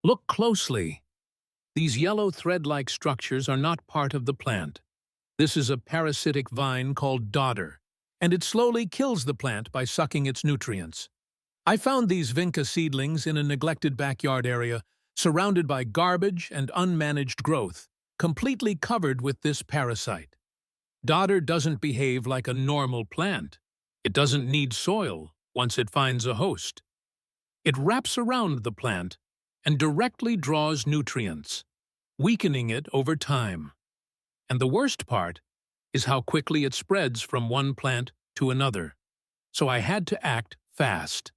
Look closely. These yellow thread-like structures are not part of the plant. This is a parasitic vine called dodder, and it slowly kills the plant by sucking its nutrients. I found these Vinca seedlings in a neglected backyard area, surrounded by garbage and unmanaged growth, completely covered with this parasite. Dodder doesn't behave like a normal plant. It doesn't need soil once it finds a host. It wraps around the plant and directly draws nutrients, weakening it over time. And the worst part is how quickly it spreads from one plant to another. So I had to act fast.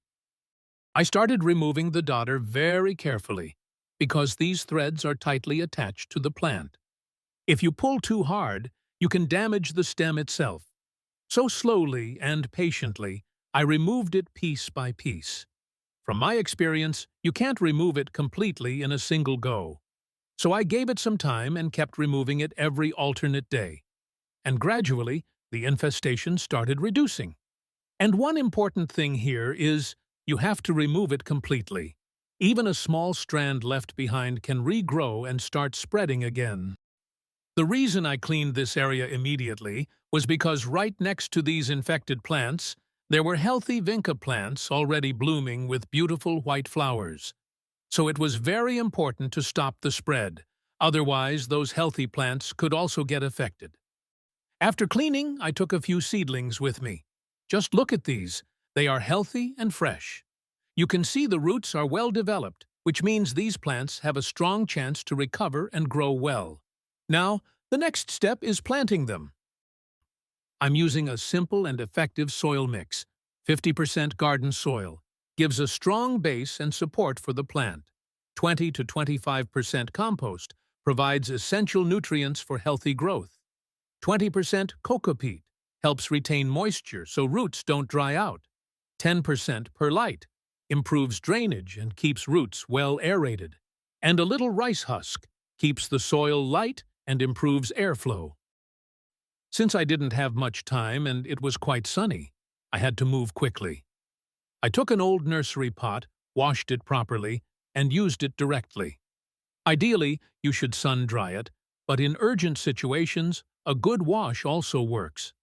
I started removing the dodder very carefully because these threads are tightly attached to the plant. If you pull too hard, you can damage the stem itself. So slowly and patiently, I removed it piece by piece. From my experience, you can't remove it completely in a single go. So I gave it some time and kept removing it every alternate day. And gradually, the infestation started reducing. And one important thing here is you have to remove it completely. Even a small strand left behind can regrow and start spreading again. The reason I cleaned this area immediately was because right next to these infected plants, there were healthy Vinca plants already blooming with beautiful white flowers. So it was very important to stop the spread. Otherwise, those healthy plants could also get affected. After cleaning, I took a few seedlings with me. Just look at these. They are healthy and fresh. You can see the roots are well developed, which means these plants have a strong chance to recover and grow well. Now, the next step is planting them. I'm using a simple and effective soil mix. 50% garden soil gives a strong base and support for the plant. 20 to 25% compost provides essential nutrients for healthy growth. 20% cocopeat helps retain moisture so roots don't dry out. 10% perlite improves drainage and keeps roots well aerated. And a little rice husk keeps the soil light and improves airflow. Since I didn't have much time and it was quite sunny, I had to move quickly. I took an old nursery pot, washed it properly, and used it directly. Ideally, you should sun-dry it, but in urgent situations, a good wash also works.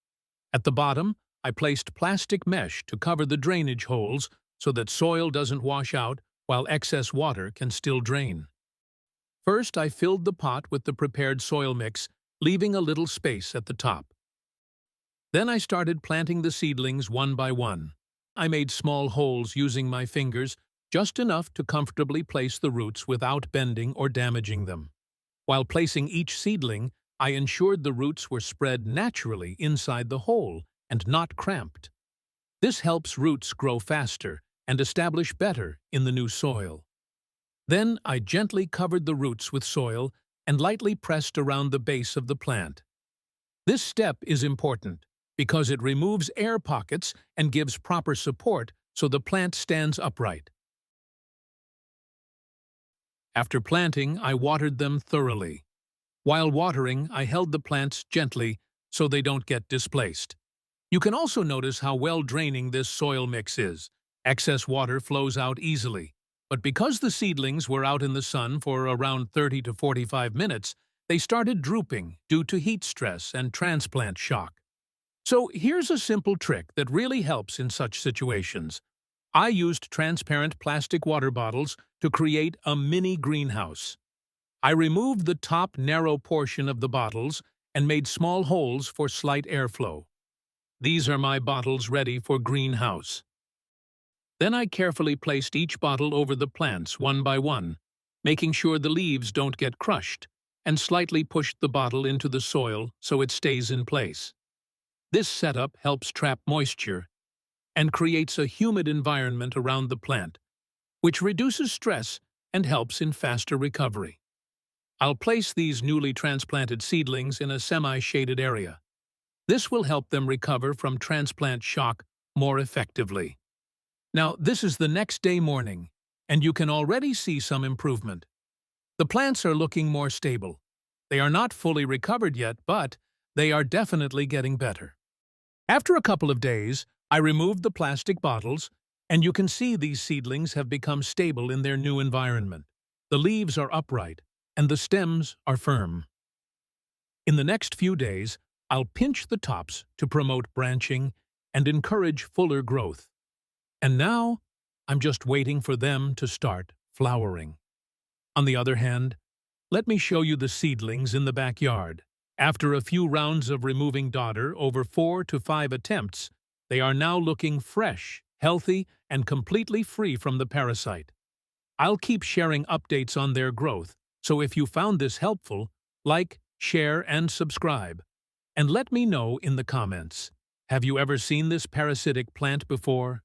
At the bottom, I placed plastic mesh to cover the drainage holes so that soil doesn't wash out while excess water can still drain. First, I filled the pot with the prepared soil mix, leaving a little space at the top. Then I started planting the seedlings one by one. I made small holes using my fingers, just enough to comfortably place the roots without bending or damaging them. While placing each seedling, I ensured the roots were spread naturally inside the hole and not cramped. This helps roots grow faster and establish better in the new soil. Then I gently covered the roots with soil and lightly pressed around the base of the plant. This step is important because it removes air pockets and gives proper support so the plant stands upright. After planting, I watered them thoroughly. While watering, I held the plants gently so they don't get displaced. You can also notice how well draining this soil mix is. Excess water flows out easily. But because the seedlings were out in the sun for around 30 to 45 minutes, they started drooping due to heat stress and transplant shock. So here's a simple trick that really helps in such situations. I used transparent plastic water bottles to create a mini greenhouse. I removed the top narrow portion of the bottles and made small holes for slight airflow. These are my bottles ready for greenhouse. Then I carefully placed each bottle over the plants one by one, making sure the leaves don't get crushed, and slightly pushed the bottle into the soil so it stays in place. This setup helps trap moisture and creates a humid environment around the plant, which reduces stress and helps in faster recovery. I'll place these newly transplanted seedlings in a semi-shaded area. This will help them recover from transplant shock more effectively. Now, this is the next day morning, and you can already see some improvement. The plants are looking more stable. They are not fully recovered yet, but they are definitely getting better. After a couple of days, I removed the plastic bottles, and you can see these seedlings have become stable in their new environment. The leaves are upright, and the stems are firm. In the next few days, I'll pinch the tops to promote branching and encourage fuller growth. And now, I'm just waiting for them to start flowering. On the other hand, let me show you the seedlings in the backyard. After a few rounds of removing dodder over 4 to 5 attempts, they are now looking fresh, healthy, and completely free from the parasite. I'll keep sharing updates on their growth, so if you found this helpful, like, share, and subscribe. And let me know in the comments, have you ever seen this parasitic plant before?